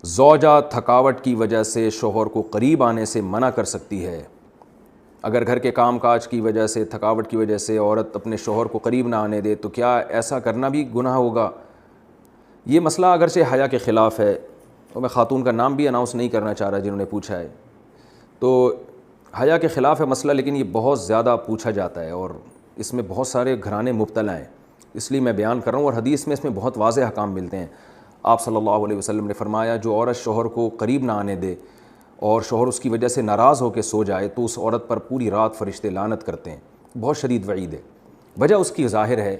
زوجہ تھکاوٹ کی وجہ سے شوہر کو قریب آنے سے منع کر سکتی ہے۔ اگر گھر کے کام کاج کی وجہ سے، تھکاوٹ کی وجہ سے عورت اپنے شوہر کو قریب نہ آنے دے تو کیا ایسا کرنا بھی گناہ ہوگا؟ یہ مسئلہ اگرچہ حیا کے خلاف ہے، اور میں خاتون کا نام بھی اناؤنس نہیں کرنا چاہ رہا جنہوں نے پوچھا ہے، تو حیا کے خلاف ہے مسئلہ، لیکن یہ بہت زیادہ پوچھا جاتا ہے اور اس میں بہت سارے گھرانے مبتلا ہیں، اس لیے میں بیان کر رہا ہوں۔ اور حدیث میں اس میں بہت واضح احکام ملتے ہیں۔ آپ صلی اللہ علیہ وسلم نے فرمایا جو عورت شوہر کو قریب نہ آنے دے اور شوہر اس کی وجہ سے ناراض ہو کے سو جائے تو اس عورت پر پوری رات فرشتے لعنت کرتے ہیں۔ بہت شدید وعید ہے۔ وجہ اس کی ظاہر ہے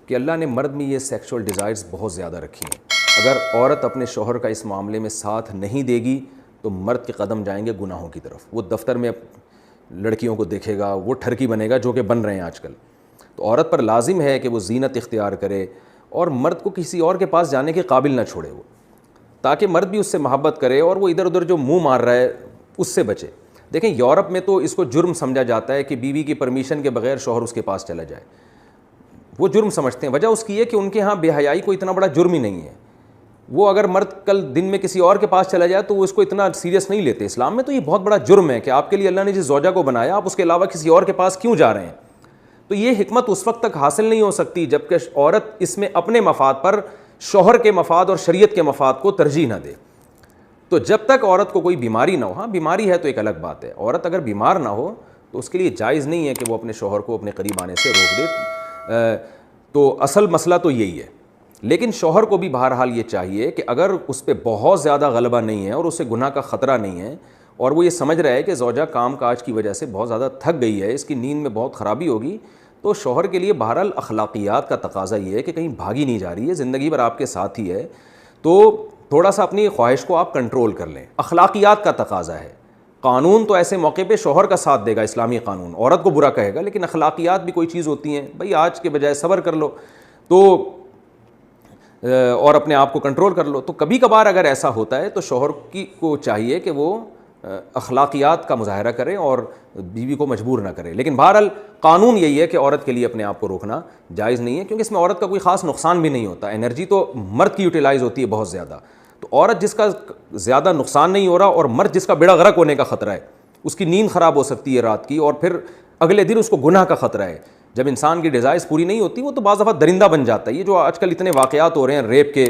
کہ اللہ نے مرد میں یہ سیکشول ڈیزائرز بہت زیادہ رکھی ہیں۔ اگر عورت اپنے شوہر کا اس معاملے میں ساتھ نہیں دے گی تو مرد کے قدم جائیں گے گناہوں کی طرف۔ وہ دفتر میں لڑکیوں کو دیکھے گا، وہ ٹھرکی بنے گا جو کہ بن رہے ہیں آج کل۔ تو عورت پر لازم ہے کہ وہ زینت اختیار کرے اور مرد کو کسی اور کے پاس جانے کے قابل نہ چھوڑے وہ، تاکہ مرد بھی اس سے محبت کرے اور وہ ادھر ادھر جو منہ مار رہا ہے اس سے بچے۔ دیکھیں یورپ میں تو اس کو جرم سمجھا جاتا ہے کہ بیوی کی پرمیشن کے بغیر شوہر اس کے پاس چلا جائے، وہ جرم سمجھتے ہیں۔ وجہ اس کی ہے کہ ان کے ہاں بے حیائی کوئی اتنا بڑا جرم ہی نہیں ہے۔ وہ اگر مرد کل دن میں کسی اور کے پاس چلا جائے تو وہ اس کو اتنا سیریس نہیں لیتے۔ اسلام میں تو یہ بہت بڑا جرم ہے کہ آپ کے لیے اللہ نے جس زوجہ کو بنایا آپ اس کے علاوہ کسی اور کے پاس کیوں جا رہے ہیں۔ تو یہ حکمت اس وقت تک حاصل نہیں ہو سکتی جب کہ عورت اس میں اپنے مفاد پر شوہر کے مفاد اور شریعت کے مفاد کو ترجیح نہ دے۔ تو جب تک عورت کو کوئی بیماری نہ ہو، ہاں بیماری ہے تو ایک الگ بات ہے، عورت اگر بیمار نہ ہو تو اس کے لیے جائز نہیں ہے کہ وہ اپنے شوہر کو اپنے قریب آنے سے روک دے۔ تو اصل مسئلہ تو یہی ہے۔ لیکن شوہر کو بھی بہرحال یہ چاہیے کہ اگر اس پہ بہت زیادہ غلبہ نہیں ہے اور اسے گناہ کا خطرہ نہیں ہے اور وہ یہ سمجھ رہا ہے کہ زوجہ کام کاج کی وجہ سے بہت زیادہ تھک گئی ہے، اس کی نیند میں بہت خرابی ہوگی، تو شوہر کے لیے بہرحال اخلاقیات کا تقاضا یہ ہے کہ کہیں بھاگی نہیں جا رہی ہے، زندگی بھر آپ کے ساتھ ہی ہے، تو تھوڑا سا اپنی خواہش کو آپ کنٹرول کر لیں۔ اخلاقیات کا تقاضا ہے۔ قانون تو ایسے موقع پہ شوہر کا ساتھ دے گا، اسلامی قانون عورت کو برا کہے گا، لیکن اخلاقیات بھی کوئی چیز ہوتی ہیں، بھئی آج کے بجائے صبر کر لو تو اور اپنے آپ کو کنٹرول کر لو۔ تو کبھی کبھار اگر ایسا ہوتا ہے تو شوہر کو چاہیے کہ وہ اخلاقیات کا مظاہرہ کرے اور بیوی کو مجبور نہ کرے۔ لیکن بہرحال قانون یہی ہے کہ عورت کے لیے اپنے آپ کو روکنا جائز نہیں ہے، کیونکہ اس میں عورت کا کوئی خاص نقصان بھی نہیں ہوتا، انرجی تو مرد کی یوٹیلائز ہوتی ہے بہت زیادہ۔ تو عورت جس کا زیادہ نقصان نہیں ہو رہا اور مرد جس کا بیڑا غرق ہونے کا خطرہ ہے، اس کی نیند خراب ہو سکتی ہے رات کی اور پھر اگلے دن اس کو گناہ کا خطرہ ہے۔ جب انسان کی ڈیزائرز پوری نہیں ہوتی وہ تو بعض دفعہ درندہ بن جاتا ہے۔ یہ جو آج کل اتنے واقعات ہو رہے ہیں ریپ کے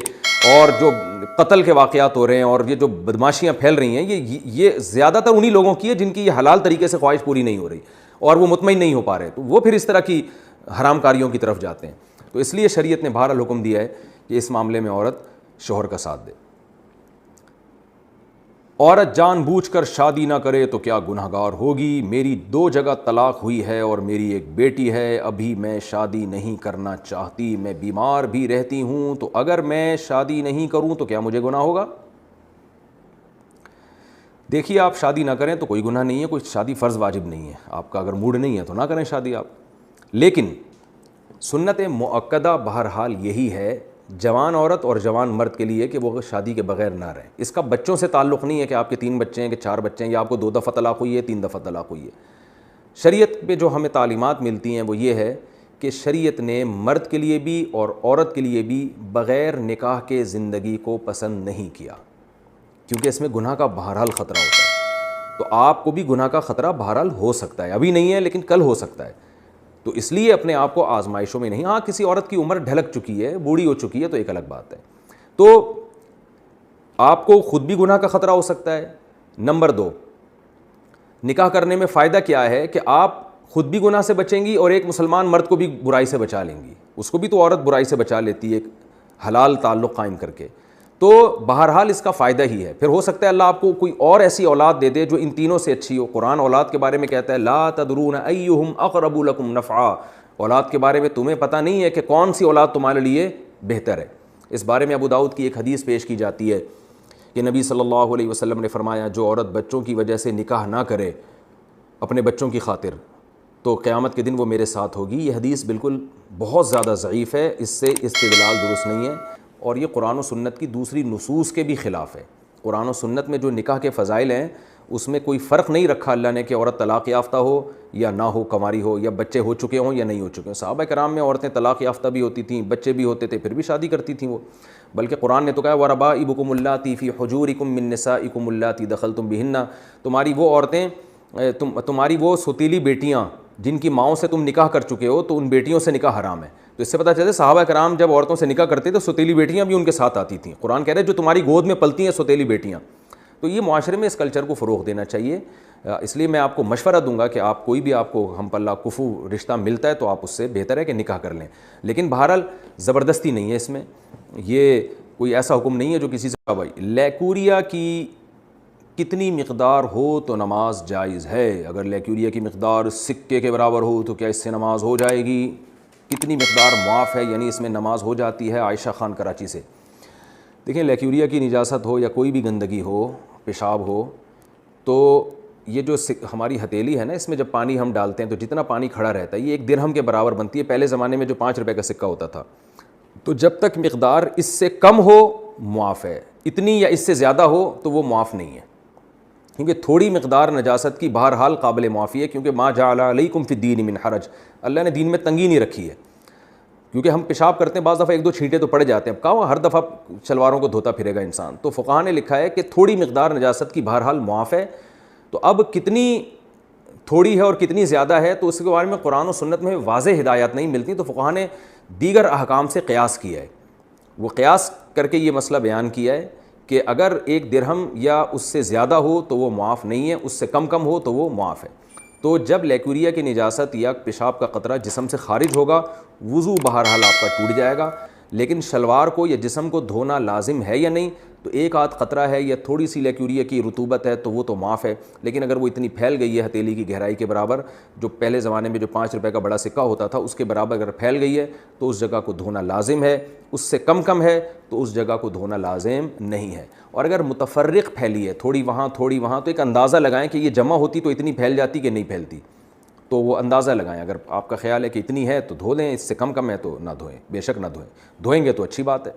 اور جو قتل کے واقعات ہو رہے ہیں اور یہ جو بدماشیاں پھیل رہی ہیں، یہ زیادہ تر انہی لوگوں کی ہے جن کی یہ حلال طریقے سے خواہش پوری نہیں ہو رہی اور وہ مطمئن نہیں ہو پا رہے، تو وہ پھر اس طرح کی حرام کاریوں کی طرف جاتے ہیں۔ تو اس لیے شریعت نے بہرحال حکم دیا ہے کہ اس معاملے میں عورت شوہر کا ساتھ دے۔ عورت جان بوجھ کر شادی نہ کرے تو کیا گنہگار ہوگی؟ میری 2 جگہ طلاق ہوئی ہے اور میری ایک بیٹی ہے، ابھی میں شادی نہیں کرنا چاہتی، میں بیمار بھی رہتی ہوں، تو اگر میں شادی نہیں کروں تو کیا مجھے گناہ ہوگا؟ دیکھیے آپ شادی نہ کریں تو کوئی گناہ نہیں ہے، کوئی شادی فرض واجب نہیں ہے، آپ کا اگر موڈ نہیں ہے تو نہ کریں شادی آپ۔ لیکن سنت مؤکدہ بہرحال یہی ہے جوان عورت اور جوان مرد کے لیے کہ وہ شادی کے بغیر نہ رہیں۔ اس کا بچوں سے تعلق نہیں ہے کہ آپ کے 3 بچے ہیں کہ 4 بچے ہیں یا آپ کو 2 دفعہ طلاق ہوئی ہے 3 دفعہ طلاق ہوئی ہے۔ شریعت پہ جو ہمیں تعلیمات ملتی ہیں وہ یہ ہے کہ شریعت نے مرد کے لیے بھی اور عورت کے لیے بھی بغیر نکاح کے زندگی کو پسند نہیں کیا، کیونکہ اس میں گناہ کا بہرحال خطرہ ہوتا ہے۔ تو آپ کو بھی گناہ کا خطرہ بہرحال ہو سکتا ہے، ابھی نہیں ہے لیکن کل ہو سکتا ہے، تو اس لیے اپنے آپ کو آزمائشوں میں نہیں۔ ہاں کسی عورت کی عمر ڈھلک چکی ہے، بوڑھی ہو چکی ہے تو ایک الگ بات ہے، تو آپ کو خود بھی گناہ کا خطرہ ہو سکتا ہے۔ نمبر 2، نکاح کرنے میں فائدہ کیا ہے کہ آپ خود بھی گناہ سے بچیں گی اور ایک مسلمان مرد کو بھی برائی سے بچا لیں گی، اس کو بھی تو عورت برائی سے بچا لیتی ہے ایک حلال تعلق قائم کر کے، تو بہرحال اس کا فائدہ ہی ہے۔ پھر ہو سکتا ہے اللہ آپ کو کوئی اور ایسی اولاد دے دے جو ان تینوں سے اچھی ہو۔ قرآن اولاد کے بارے میں کہتا ہے لا تدرون ایہم اقرب لکم نفعا، اولاد کے بارے میں تمہیں پتہ نہیں ہے کہ کون سی اولاد تمہارے لیے بہتر ہے۔ اس بارے میں ابو داؤد کی ایک حدیث پیش کی جاتی ہے کہ نبی صلی اللہ علیہ وسلم نے فرمایا جو عورت بچوں کی وجہ سے نکاح نہ کرے اپنے بچوں کی خاطر تو قیامت کے دن وہ میرے ساتھ ہوگی۔ یہ حدیث بالکل بہت زیادہ ضعیف ہے، اس سے استدلال درست نہیں ہے اور یہ قرآن و سنت کی دوسری نصوص کے بھی خلاف ہے۔ قرآن و سنت میں جو نکاح کے فضائل ہیں اس میں کوئی فرق نہیں رکھا اللہ نے کہ عورت طلاق یافتہ ہو یا نہ ہو، کنواری ہو یا بچے ہو چکے ہوں یا نہیں ہو چکے ہوں۔ صحابہ کرام میں عورتیں طلاق یافتہ بھی ہوتی تھیں، بچے بھی ہوتے تھے، پھر بھی شادی کرتی تھیں وہ۔ بلکہ قرآن نے تو کہا وَرَبَائِبُكُمُ اللَّاتِي فِي حُجُورِكُم مِّن نِّسَائِكُمُ اللَّاتِي دَخَلْتُم بِهِنَّ، تمہاری وہ عورتیں، تمہاری وہ سوتیلی بیٹیاں جن کی ماؤں سے تم نکاح کر چکے ہو، تو ان بیٹیوں سے نکاح حرام ہے۔ تو اس سے پتہ چلتا ہے صحابہ کرام جب عورتوں سے نکاح کرتے تو سوتیلی بیٹیاں بھی ان کے ساتھ آتی تھیں۔ قرآن کہہ رہے جو تمہاری گود میں پلتی ہیں سوتیلی بیٹیاں۔ تو یہ معاشرے میں اس کلچر کو فروغ دینا چاہیے۔ اس لیے میں آپ کو مشورہ دوں گا کہ آپ کوئی بھی آپ کو ہم پلہ کفو رشتہ ملتا ہے تو آپ اس سے بہتر ہے کہ نکاح کر لیں، لیکن بہرحال زبردستی نہیں ہے اس میں، یہ کوئی ایسا حکم نہیں ہے جو کسی سے بھائی لیکوریا کی کتنی مقدار ہو تو نماز جائز ہے؟ اگر لیکوریا کی مقدار سکے کے برابر ہو تو کیا اس سے نماز ہو جائے گی؟ کتنی مقدار معاف ہے یعنی اس میں نماز ہو جاتی ہے؟ عائشہ خان کراچی سے۔ دیکھیں لیکوریا کی نجاست ہو یا کوئی بھی گندگی ہو، پیشاب ہو، تو یہ جو ہماری ہتھیلی ہے نا، اس میں جب پانی ہم ڈالتے ہیں تو جتنا پانی کھڑا رہتا ہے یہ 1 درہم کے برابر بنتی ہے۔ پہلے زمانے میں جو 5 روپے کا سکہ ہوتا تھا، تو جب تک مقدار اس سے کم ہو معاف ہے، اتنی یا اس سے زیادہ ہو تو وہ معاف نہیں ہے، کیونکہ تھوڑی مقدار نجاست کی بہرحال قابل معافی ہے، کیونکہ ما جعل علیکم فی الدین من حرج، اللہ نے دین میں تنگی نہیں رکھی ہے۔ کیونکہ ہم پیشاب کرتے ہیں بعض دفعہ 1-2 چھینٹے تو پڑ جاتے ہیں، اب کہاں ہر دفعہ شلواروں کو دھوتا پھرے گا انسان، تو فقہاء نے لکھا ہے کہ تھوڑی مقدار نجاست کی بہرحال معاف ہے۔ تو اب کتنی تھوڑی ہے اور کتنی زیادہ ہے تو اس کے بارے میں قرآن و سنت میں واضح ہدایات نہیں ملتی، تو فقہاء نے دیگر احکام سے قیاس کیا ہے، وہ قیاس کر کے یہ مسئلہ بیان کیا ہے کہ اگر 1 درہم یا اس سے زیادہ ہو تو وہ معاف نہیں ہے، اس سے کم ہو تو وہ معاف ہے۔ تو جب لیکوریا کی نجاست یا پیشاب کا قطرہ جسم سے خارج ہوگا، وضو بہرحال آپ کا ٹوٹ جائے گا، لیکن شلوار کو یا جسم کو دھونا لازم ہے یا نہیں؟ تو 1 آدھ قطرہ ہے یا تھوڑی سی لیکوریا کی رطوبت ہے تو وہ تو معاف ہے، لیکن اگر وہ اتنی پھیل گئی ہے ہتھیلی کی گہرائی کے برابر، جو پہلے زمانے میں جو 5 روپے کا بڑا سکہ ہوتا تھا اس کے برابر اگر پھیل گئی ہے تو اس جگہ کو دھونا لازم ہے، اس سے کم ہے تو اس جگہ کو دھونا لازم نہیں ہے۔ اور اگر متفرق پھیلی ہے، تھوڑی وہاں تو ایک اندازہ لگائیں کہ یہ جمع ہوتی تو اتنی پھیل جاتی کہ نہیں پھیلتی، تو وہ اندازہ لگائیں۔ اگر آپ کا خیال ہے کہ اتنی ہے تو دھو لیں، اس سے کم ہے تو نہ دھوئیں، بے شک نہ دھوئیں، دھوئیں گے تو اچھی بات ہے۔